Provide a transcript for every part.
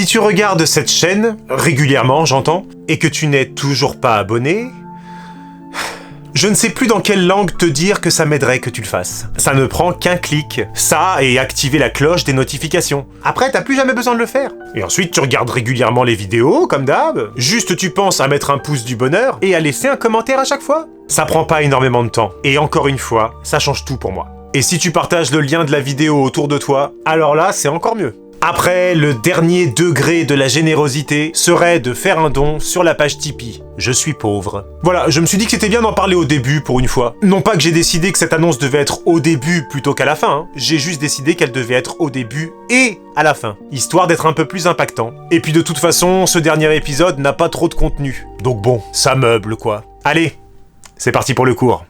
Si tu regardes cette chaîne, régulièrement j'entends, et que tu n'es toujours pas abonné, je ne sais plus dans quelle langue te dire que ça m'aiderait que tu le fasses. Ça ne prend qu'un clic. Ça et activer la cloche des notifications. Après, t'as plus jamais besoin de le faire. Et ensuite, tu regardes régulièrement les vidéos, comme d'hab. Juste, tu penses à mettre un pouce du bonheur et à laisser un commentaire à chaque fois. Ça prend pas énormément de temps. Et encore une fois, ça change tout pour moi. Et si tu partages le lien de la vidéo autour de toi, alors là, c'est encore mieux. Après, le dernier degré de la générosité serait de faire un don sur la page Tipeee. Je suis pauvre. Voilà, je me suis dit que c'était bien d'en parler au début pour une fois. Non pas que j'ai décidé que cette annonce devait être au début plutôt qu'à la fin, hein. J'ai juste décidé qu'elle devait être au début et à la fin, histoire d'être un peu plus impactant. Et puis de toute façon, ce dernier épisode n'a pas trop de contenu. Donc bon, ça meuble quoi. Allez, c'est parti pour le cours.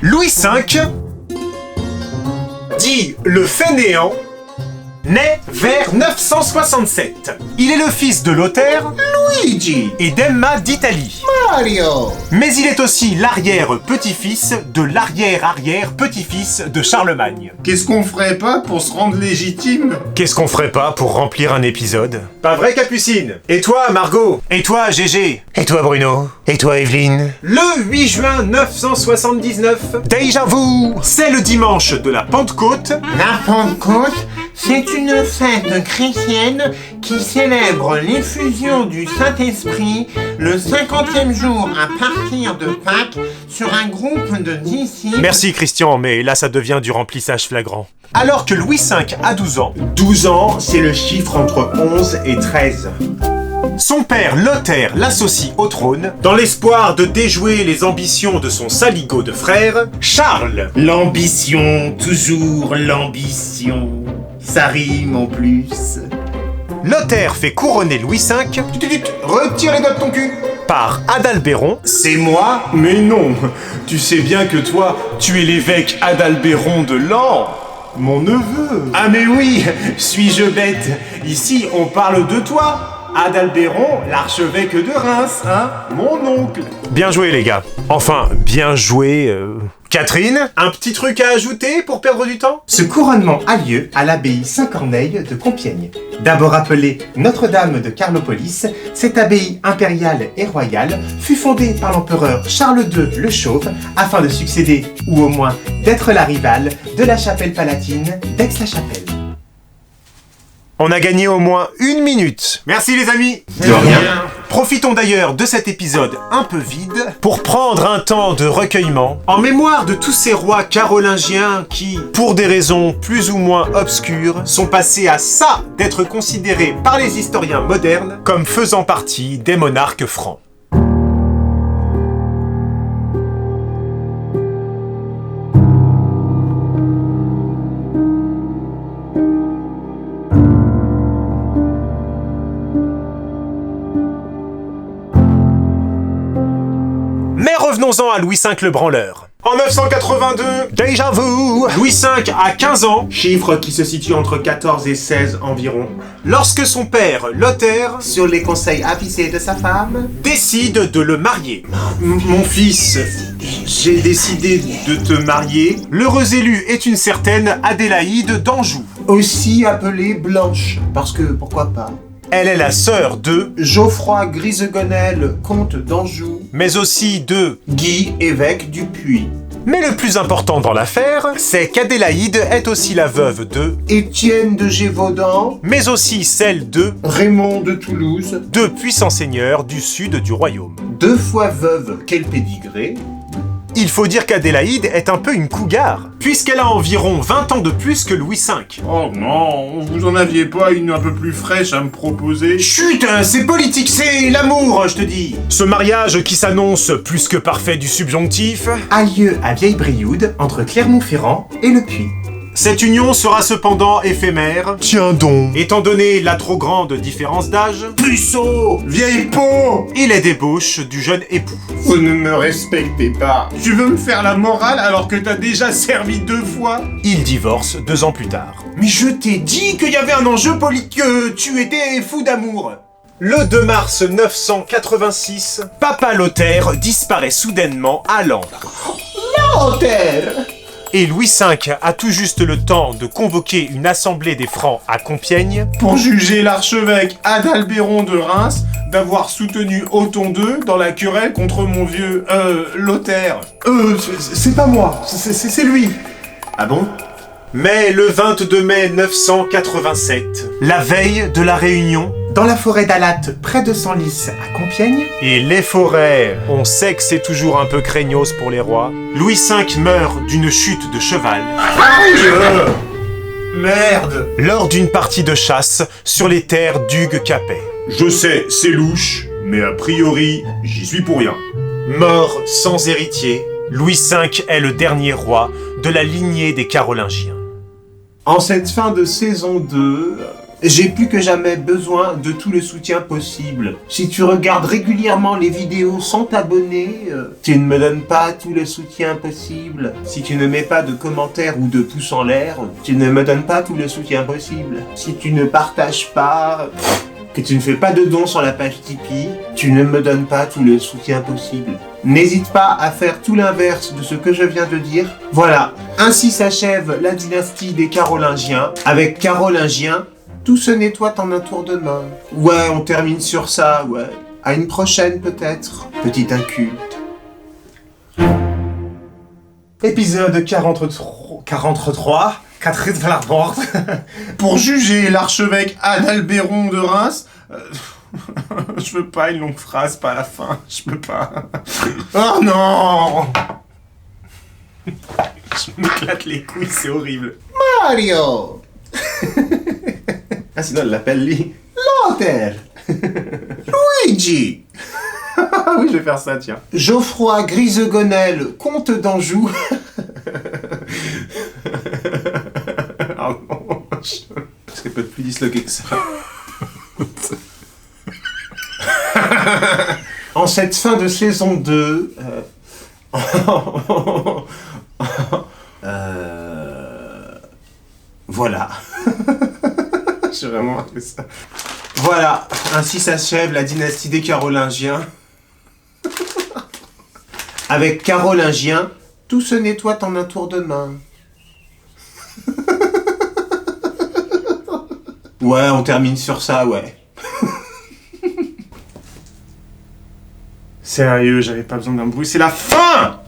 Louis V, dit le fainéant, naît vers 967. Il est le fils de Lothaire, Luigi, et d'Emma d'Italie, Mario. mais il est aussi l'arrière-petit-fils de l'arrière-arrière-petit-fils de Charlemagne. Qu'est-ce qu'on ferait pas pour se rendre légitime? Qu'est-ce qu'on ferait pas pour remplir un épisode? Pas vrai, Capucine? Et toi, Margot? Et toi, Gégé? Et toi, Bruno? Et toi, Evelyne? Le 8 juin 979, déjà vous, c'est le dimanche de la Pentecôte. La Pentecôte, c'est une fête chrétienne qui célèbre l'effusion du Saint-Esprit le 50e jour à partir de Pâques sur un groupe de disciples. Merci Christian, mais là ça devient du remplissage flagrant. Alors que Louis V a 12 ans, 12 ans, c'est le chiffre entre 11 et 13. son père Lothaire l'associe au trône dans l'espoir de déjouer les ambitions de son saligot de frère, Charles. L'ambition, toujours l'ambition. Ça rime en plus. Lothaire fait couronner Louis V Retire les doigts de ton cul. par Adalbéron. C'est moi? Mais non, tu sais bien que toi, tu es l'évêque Adalbéron de Laon, mon neveu. Ah mais oui, suis-je bête? Ici, on parle de toi. Adalbéron, l'archevêque de Reims, hein? Mon oncle. Bien joué les gars. Enfin, bien joué. Catherine, un petit truc à ajouter pour perdre du temps? Ce couronnement a lieu à l'abbaye Saint-Corneille de Compiègne. D'abord appelée Notre-Dame de Carlopolis, cette abbaye impériale et royale fut fondée par l'empereur Charles II le Chauve afin de succéder, ou au moins d'être la rivale, de la chapelle palatine d'Aix-la-Chapelle. On a gagné au moins 1 minute. Merci les amis. De rien. Profitons d'ailleurs de cet épisode un peu vide pour prendre un temps de recueillement en mémoire de tous ces rois carolingiens qui, pour des raisons plus ou moins obscures, sont passés à ça d'être considérés par les historiens modernes comme faisant partie des monarques francs. Mais revenons-en à Louis V le branleur. En 982, déjà vous, Louis V a 15 ans, Chiffre qui se situe entre 14 et 16 environ. lorsque son père, Lothaire, Sur les conseils avisés de sa femme, décide de le marier. Mon fils, j'ai décidé de te marier. L'heureuse élue est une certaine Adélaïde d'Anjou. aussi appelée Blanche, parce que pourquoi pas. Elle est la sœur de, Geoffroy Grisegonel, comte d'Anjou, mais aussi de... Guy, évêque du Puy, Mais le plus important dans l'affaire, c'est qu'Adélaïde est aussi la veuve de... Étienne de Gévaudan, mais aussi celle de... Raymond de Toulouse, de puissants seigneurs du sud du royaume. 2 fois veuve, quel pédigré. Il faut dire qu'Adélaïde est un peu une cougar, puisqu'elle a environ 20 ans de plus que Louis V. Oh non, vous en aviez pas une un peu plus fraîche à me proposer? Chut, c'est politique, c'est l'amour, je te dis. Ce mariage qui s'annonce plus que parfait du subjonctif, A lieu à Vieille-Brioude, entre Clermont-Ferrand et Le Puy. cette union sera cependant éphémère. Tiens donc. Étant donné la trop grande différence d'âge, Puceau! Vieille peau! et les débauches du jeune époux. Vous ne me respectez pas. Tu veux me faire la morale alors que t'as déjà servi 2 fois? Ils divorcent 2 ans plus tard. Mais je t'ai dit qu'il y avait un enjeu politique, que tu étais fou d'amour. Le 2 mars 986, Papa Lothaire disparaît soudainement à Lens. Lothaire. Et Louis V a tout juste le temps de convoquer une assemblée des Francs à Compiègne Pour juger l'archevêque Adalbéron de Reims d'avoir soutenu Othon II dans la querelle contre mon vieux, Lothaire. C'est pas moi, c'est lui. Ah bon? Mais le 22 mai 987, la veille de la Réunion, Dans la forêt d'Alatte, près de Senlis, à Compiègne, et les forêts, on sait que c'est toujours un peu craignos pour les rois, Louis V meurt d'une chute de cheval Merde! lors d'une partie de chasse sur les terres d'Hugues-Capet. Je sais, c'est louche, mais a priori, j'y suis pour rien. Mort sans héritier, Louis V est le dernier roi de la lignée des Carolingiens. En cette fin de saison 2, j'ai plus que jamais besoin de tout le soutien possible. Si tu regardes régulièrement les vidéos sans t'abonner, tu ne me donnes pas tout le soutien possible. Si tu ne mets pas de commentaires ou de pouces en l'air, tu ne me donnes pas tout le soutien possible. Si tu ne partages pas, que tu ne fais pas de dons sur la page Tipeee, tu ne me donnes pas tout le soutien possible. N'hésite pas à faire tout l'inverse de ce que je viens de dire. Voilà, ainsi s'achève la dynastie des Carolingiens. Avec Carolingiens, tout se nettoie en un tour de main. Ouais, on termine sur ça, ouais. À une prochaine peut-être. Petit inculte. épisode 43, Catherine de la porte. Pour juger l'archevêque Adalbéron de Reims... je veux pas une longue phrase, pas à la fin. Je peux pas. Oh non! Je m'éclate les couilles, c'est horrible. Mario! Ah, sinon elle l'appelle lui. Lothaire! Luigi! Oui, je vais faire ça, tiens. Geoffroy Grisegonel, comte d'Anjou. Oh non, je serais peut-être plus disloqué que ça. En cette fin de saison 2... Voilà. J'ai vraiment fait ça. Voilà, ainsi s'achève la dynastie des Carolingiens. Avec Carolingiens, tout se nettoie en un tour de main. Ouais, on termine sur ça, ouais. Sérieux, j'avais pas besoin d'un bruit, c'est la fin!